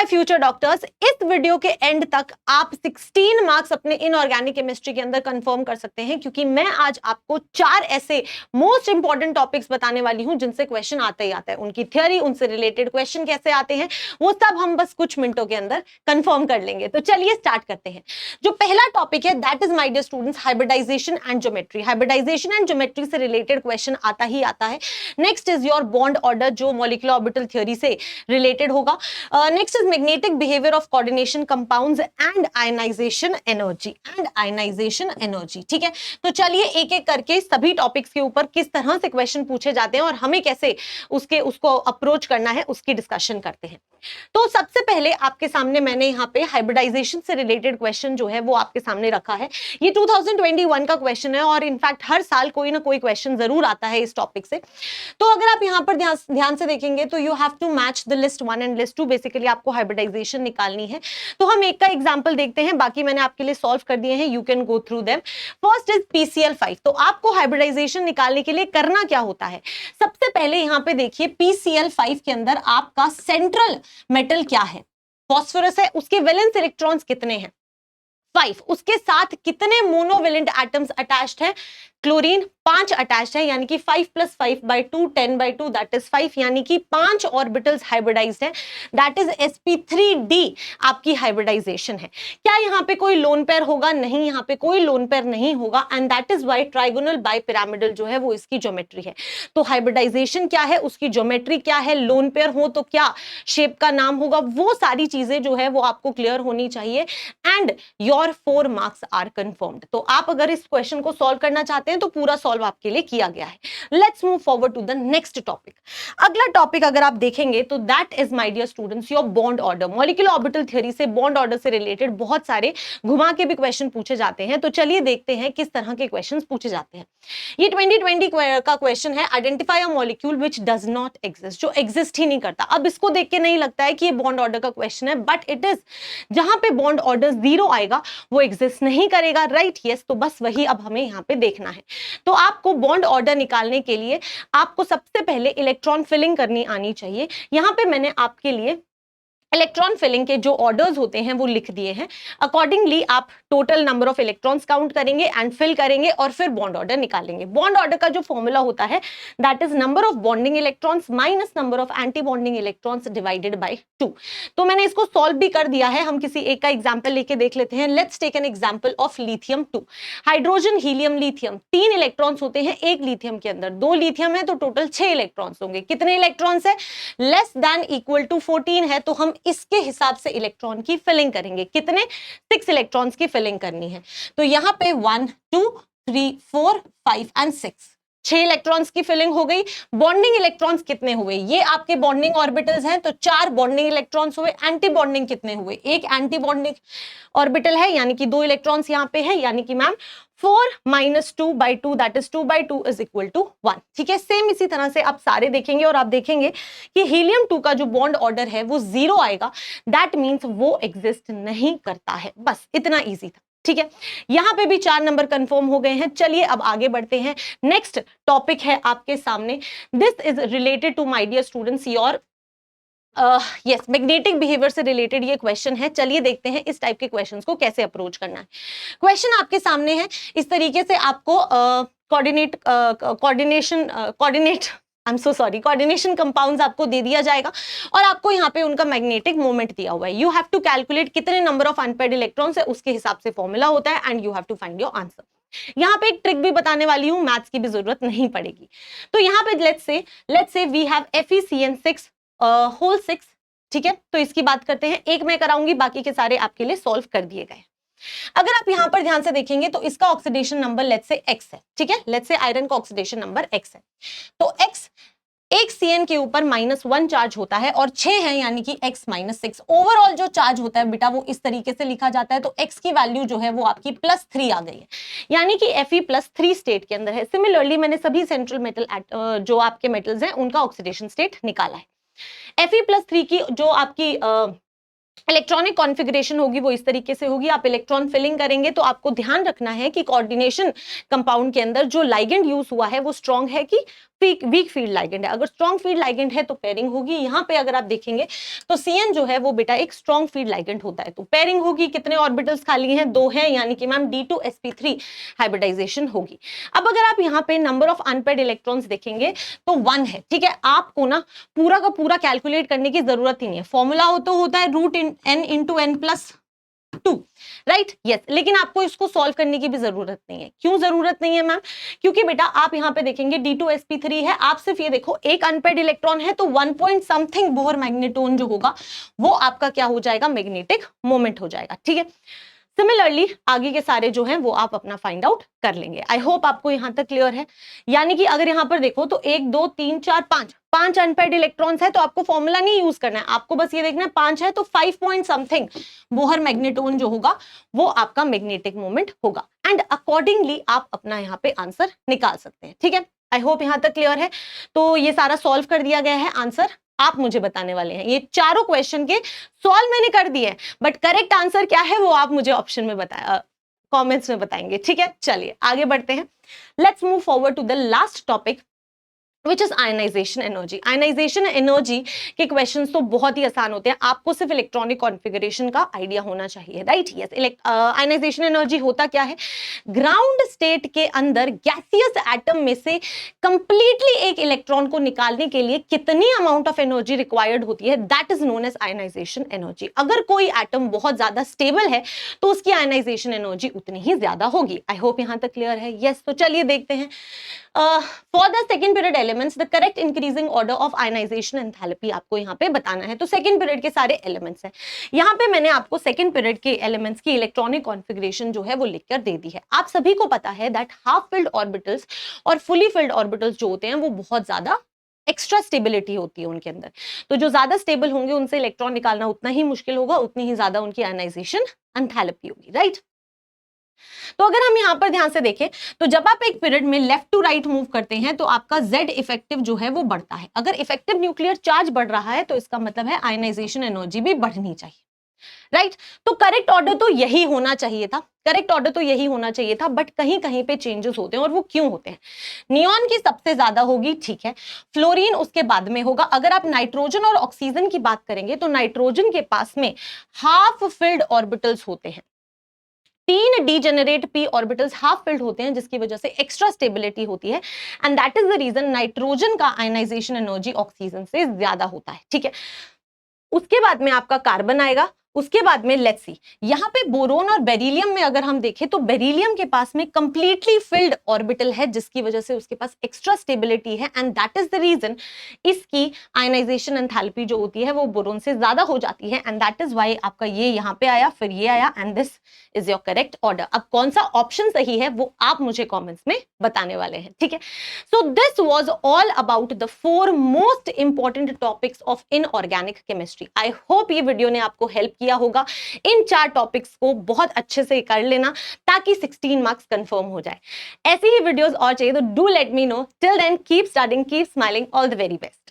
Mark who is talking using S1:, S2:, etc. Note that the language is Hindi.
S1: माय फ्यूचर डॉक्टर्स, इस वीडियो के एंड तक आप 16 मार्क्स अपने इनऑर्गेनिक केमिस्ट्री के अंदर कंफर्म कर सकते हैं, क्योंकि मैं आज आपको 4 ऐसे मोस्ट इंपॉर्टेंट टॉपिक्स बताने वाली हूं जिनसे क्वेश्चन आता ही आता है। उनकी थ्योरी, उनसे रिलेटेड क्वेश्चन कैसे आते हैं, वो सब हम बस कुछ मिनटों के अंदर कंफर्म कर लेंगे। तो चलिए स्टार्ट करते हैं। जो पहला टॉपिक है that is my dear students hybridisation and geometry. Hybridisation and geometry से रिलेटेड क्वेश्चन आता ही आता है। Next is your bond order, जो मॉलिक्यूलर ऑर्बिटल थ्योरी से रिलेटेड होगा। Next is magnetic behaviour of coordination compounds and ionisation energy. ठीक है, तो चलिए एक एक करके सभी टॉपिक्स के ऊपर किस तरह से क्वेश्चन पूछे जाते हैं और हमें कैसे उसको अप्रोच करना है उसकी डिस्कशन करते हैं। तो सबसे पहले आपके सामने मैंने यहाँ पे हाइब्रिडाइजेशन से रिलेटेड क्वेश्चन जो है वो आपके सामने रखा है। ये 2021 का क्वेश्चन है और इनफैक्ट हर साल कोई ना कोई क्वेश्चन जरूर आता है इस टॉपिक से। तो अगर आप यहाँ पर ध्यान से देखेंगे तो you have to match the list 1 and list 2। Basically आपको हाइब्रिडाइजेशन निकालनी है। तो हम एक का एग्जांपल देखते हैं, बाकी मैंने आपके लिए सॉल्व कर दिए हैं, you can go through them. First is PCl5। तो आपको हाइब्रिडाइजेशन निकालने के लिए करना क्या होता है, सबसे पहले यहाँ पे देखिए PCl5 के अंदर आपका सेंट्रल मेटल क्या है, फास्फोरस है। उसके वैलेंस इलेक्ट्रॉन्स कितने हैं, 5। उसके साथ कितने मोनोवेलेंट एटम्स अटैच्ड हैं, क्लोरीन 5 अटैच्ड है, यानी कि 5 + 5/2 10/2 दैट इज 5, यानी कि 5 ऑर्बिटल्स हाइब्रिडाइज्ड है। दैट इज sp3d आपकी हाइब्रिडाइजेशन है। क्या यहाँ पे कोई लोन पेयर होगा, नहीं, यहाँ पे कोई लोन पेयर नहीं होगा। And that is why trigonal bipyramidal जो है वो इसकी ज्योमेट्री है। तो हाइब्रिडाइजेशन क्या है, उसकी ज्योमेट्री क्या है, लोन पेयर हो तो क्या शेप का नाम होगा, वो सारी चीजें जो है वो आपको क्लियर होनी चाहिए। And your 4 marks are confirmed. तो आप अगर इस क्वेश्चन को सॉल्व करना चाहते हैं तो पूरा सॉल्व आपके लिए किया गया है। Let's move forward to the next topic. अगला टॉपिक अगर आप देखेंगे तो that is my dear students your bond order. Molecular orbital theory से बॉन्ड ऑर्डर से रिलेटेड बहुत सारे घुमा के भी क्वेश्चन पूछे जाते हैं। तो चलिए देखते हैं किस तरह के क्वेश्चन पूछे जाते हैं। ये 2020 का क्वेश्चन है, identify a molecule which does not exist, जो एग्जिस्ट ही नहीं करता। अब इसको देख के नहीं लगता है कि ये बॉन्ड ऑर्डर का क्वेश्चन है, बट इट इज। जहां पे बॉन्ड ऑर्डर 0 आएगा वो एग्जिस्ट नहीं करेगा, राइट? यस, तो बस वही अब हमें यहाँ पे देखना है। तो आपको बॉन्ड ऑर्डर निकालने के लिए आपको सबसे पहले इलेक्ट्रॉन फिलिंग करनी आनी चाहिए। यहां पे मैंने आपके लिए इलेक्ट्रॉन फिलिंग के जो ऑर्डर्स होते हैं वो लिख दिए हैं। अकॉर्डिंगली आप total number of electrons count करेंगे एंड फिल करेंगे और फिर बॉन्ड ऑर्डर निकालेंगे। बॉन्ड ऑर्डर का जो फॉर्मूला होता है that is number of bonding electrons minus number of anti bonding electrons divided by 2। तो मैंने इसको सॉल्व भी कर दिया है। हम किसी एक का एग्जाम्पल लेके देख लेते हैं। Let's take an example of lithium 2। Hydrogen, helium, lithium, 3 electrons होते हैं एक लिथियम के अंदर। 2 लिथियम है तो टोटल 6 इलेक्ट्रॉन्स होंगे। कितने इलेक्ट्रॉन्स है, लेस देन इक्वल टू 14 है, तो हम इसके हिसाब से इलेक्ट्रॉन की फिलिंग करेंगे। कितने, 6 इलेक्ट्रॉन्स की फिलिंग करनी है। तो यहां पे 1 2 3 4 5 एंड 6, 6 इलेक्ट्रॉन्स की फिलिंग हो गई। बॉन्डिंग इलेक्ट्रॉन्स कितने हुए, ये आपके बॉन्डिंग ऑर्बिटल्स हैं, तो 4 बॉन्डिंग इलेक्ट्रॉन्स हुए। एंटी बॉन्डिंग कितने हुए, एक एंटी बॉन्डिंग ऑर्बिटल है, यानी कि 2 इलेक्ट्रॉन्स यहां पे है, यानी कि ma'am 4 - 2/2 that is 2/2 is equal to 1। ठीक है, सेम इसी तरह से आप सारे देखेंगे और आप देखेंगे कि हीलियम 2 का जो बॉन्ड ऑर्डर है वो 0 आएगा। दैट मीन्स वो एग्जिस्ट नहीं करता है। बस इतना इजी था। ठीक है, यहां पे भी 4 नंबर कंफर्म हो गए हैं। चलिए अब आगे बढ़ते हैं। नेक्स्ट टॉपिक है आपके सामने, this is related to my dear students your yes magnetic behaviour से रिलेटेड ये क्वेश्चन है। चलिए देखते हैं इस टाइप के क्वेश्चंस को कैसे अप्रोच करना है। क्वेश्चन आपके सामने है, इस तरीके से आपको कोऑर्डिनेशन कंपाउंड्स आपको दे दिया जाएगा और आपको यहाँ पे उनका मैग्नेटिक मोमेंट दिया हुआ है। यू हैव टू कैलकुलेट कितने नंबर ऑफ अनपेयर्ड इलेक्ट्रॉन्स है, उसके हिसाब से फॉर्मूला होता है and you have to find your answer. यहाँ पे एक ट्रिक भी बताने वाली हूँ, मैथ्स की भी जरूरत नहीं पड़ेगी। तो यहाँ पे let's say we have FeCN6 whole 6। ठीक है, तो इसकी बात करते हैं। एक मैं कराऊंगी, बाकी के सारे आपके लिए सॉल्व कर दिए गए। अगर आप यहां पर ध्यान से देखेंगे तो इसका oxidation number let's say X है। ठीक है, लेट्स से आयरन का ऑक्सीडेशन नंबर X है। तो X एक CN के ऊपर -1 चार्ज होता है और 6 है, यानी कि X - 6। ओवरऑल जो चार्ज होता है बेटा वो इस तरीके से लिखा जाता है। तो X की वैल्यू जो है वो आपकी +3 आ गई है, यानी कि Fe+3 स्टेट के अंदर है। सिमिलरली मैंने सभी सेंट्रल मेटल जो आपके मेटल्स हैं उनका ऑक्सीडेशन स्टेट निकाला है। Fe+3 की जो आपकी इलेक्ट्रॉनिक कॉन्फ़िगरेशन होगी वो इस तरीके से होगी। आप इलेक्ट्रॉन फिलिंग करेंगे तो आपको ध्यान रखना है कि कोऑर्डिनेशन कंपाउंड के अंदर जो लाइगेंड यूज हुआ है वो स्ट्रॉन्ग है कि वीक फील्ड लाइगेंड है। अगर स्ट्रॉन्ग फील्ड लाइगेंड है तो पेयरिंग होगी। यहाँ पे अगर आप देखेंगे तो CN जो है वो बेटा एक स्ट्रॉन्ग फील्ड लाइगेंड होता है, तो पेयरिंग होगी। कितने ऑर्बिटल्स खाली हैं? 2 हैं, यानी कि मैम D2sp3 हाइब्रिडाइजेशन होगी। अब अगर आप यहाँ पे नंबर ऑफ अनपेयर्ड इलेक्ट्रॉन्स देखेंगे तो 1 है, ठीक है। आपको ना पूरा का पूरा कैलकुलेट करने की जरूरत ही नहीं है, फॉर्मूला हो तो होता है √n × n+2, राइट, यस। लेकिन आपको इसको सॉल्व करने की भी जरूरत नहीं है। क्यों जरूरत नहीं है मैम? क्योंकि बेटा आप यहाँ पे देखेंगे D2sp3 है, आप सिर्फ ये देखो एक अनपेयर्ड इलेक्ट्रॉन है तो 1 पॉइंट समथिंग बोहर मैग्नेटोन जो होगा वो आपका क्या हो जाएगा? मैग्नेटिक मोमेंट हो जाएगा, ठीक है। सिमिलरली आगे के सारे जो हैं वो आप अपना फाइंड आउट कर लेंगे। आई होप आपको यहां तक क्लियर है। यानी कि अगर यहां पर देखो तो 1 2 3 4 5 अनपेयर्ड इलेक्ट्रॉन्स है तो आपको फॉर्मूला नहीं यूज करना है, आपको बस ये देखना है 5 है तो 5 पॉइंट समथिंग बोहर मैग्नेटोन जो होगा वो आपका मैग्नेटिक मोमेंट होगा, एंड अकॉर्डिंगली आप अपना यहाँ पे आंसर निकाल सकते हैं, ठीक है। आई होप यहां तक क्लियर है। तो ये सारा सॉल्व कर दिया गया है, आंसर आप मुझे बताने वाले हैं। ये चारों क्वेश्चन के सॉल्व मैंने कर दिए हैं, बट करेक्ट आंसर क्या है वो आप मुझे ऑप्शन में बताया, कमेंट्स में बताएंगे, ठीक है। चलिए आगे बढ़ते हैं। Let's move forward to the last topic which is ionisation energy. Ionisation energy के क्वेश्चंस तो बहुत ही आसान होते हैं, आपको सिर्फ इलेक्ट्रॉनिक कॉन्फ़िगरेशन का आइडिया होना चाहिए, राइट, यस। आयनाइजेशन एनर्जी होता क्या है? ग्राउंड स्टेट के अंदर गैसियस एटम में से कंप्लीटली एक इलेक्ट्रॉन को निकालने के लिए कितनी अमाउंट ऑफ एनर्जी रिक्वायर्ड होती है, that is known as ionisation energy. अगर कोई एटम बहुत ज्यादा स्टेबल है तो उसकी आयनाइजेशन एनर्जी उतनी ही ज्यादा होगी। आई होप यहां तक क्लियर है, यस। तो चलिए देखते हैं। For the second period elements the correct increasing order of ionisation enthalpy आपको यहाँ पे बताना है। तो सेकंड पीरियड के सारे एलिमेंट्स हैं, यहाँ पे मैंने आपको सेकंड पीरियड के एलिमेंट्स की इलेक्ट्रॉनिक कॉन्फ़िगरेशन जो है वो लिखकर दे दी है। आप सभी को पता है दैट हाफ फिल्ड ऑर्बिटल्स और फुली फिल्ड ऑर्बिटल्स जो होते हैं वो बहुत ज्यादा एक्स्ट्रा स्टेबिलिटी होती है उनके अंदर, तो जो ज्यादा स्टेबल होंगे उनसे इलेक्ट्रॉन निकालना उतना ही मुश्किल होगा, उतनी ही ज्यादा उनकी आयनाइजेशन एंथैल्पी होगी, राइट। तो अगर हम यहां पर ध्यान से देखें तो जब आप एक पीरियड में लेफ्ट टू राइट मूव करते हैं तो आपका Z इफेक्टिव जो है वो बढ़ता है। अगर इफेक्टिव न्यूक्लियर चार्ज बढ़ रहा है तो इसका मतलब है आयनाइजेशन एनर्जी भी बढ़नी चाहिए, राइट। तो करेक्ट ऑर्डर तो यही होना चाहिए था, करेक्ट ऑर्डर तो यही होना चाहिए था, बट कहीं कहीं पे चेंजेस होते हैं, और वो क्यों होते हैं? नियॉन की सबसे ज्यादा होगी, ठीक है, फ्लोरीन उसके बाद में होगा। अगर आप नाइट्रोजन और ऑक्सीजन की बात करेंगे तो नाइट्रोजन के पास में हाफ फिल्ड ऑर्बिटल्स होते हैं, 3 degenerate p orbitals half filled होते हैं, जिसकी वजह से एक्स्ट्रा स्टेबिलिटी होती है, and that is the reason nitrogen का आयनाइजेशन एनर्जी ऑक्सीजन से ज्यादा होता है, ठीक है। उसके बाद में आपका कार्बन आएगा, उसके बाद में लेट्स सी यहाँ पे बोरोन और बेरिलियम में अगर हम देखें तो बेरिलियम के पास में कंप्लीटली फिल्ड ऑर्बिटल है, जिसकी वजह से उसके पास एक्स्ट्रा स्टेबिलिटी है, and that is the reason इसकी आयनाइजेशन एंथैल्पी जो होती है वो बोरोन से ज्यादा हो जाती है, एंड दैट इज व्हाई आपका ये यहाँ पे आया, फिर ये आया, and this is your correct order. अब कौन सा ऑप्शन सही है वो आप मुझे कॉमेंट्स में बताने वाले हैं, ठीक है। So this was all about the 4 most important topics of inorganic chemistry. I hope ये वीडियो ने आपको हेल्प किया होगा। इन 4 टॉपिक्स को बहुत अच्छे से कर लेना ताकि 16 मार्क्स कंफर्म हो जाए। ऐसी ही वीडियोस और चाहिए तो do let me know. Till then keep studying, keep smiling, all the very best.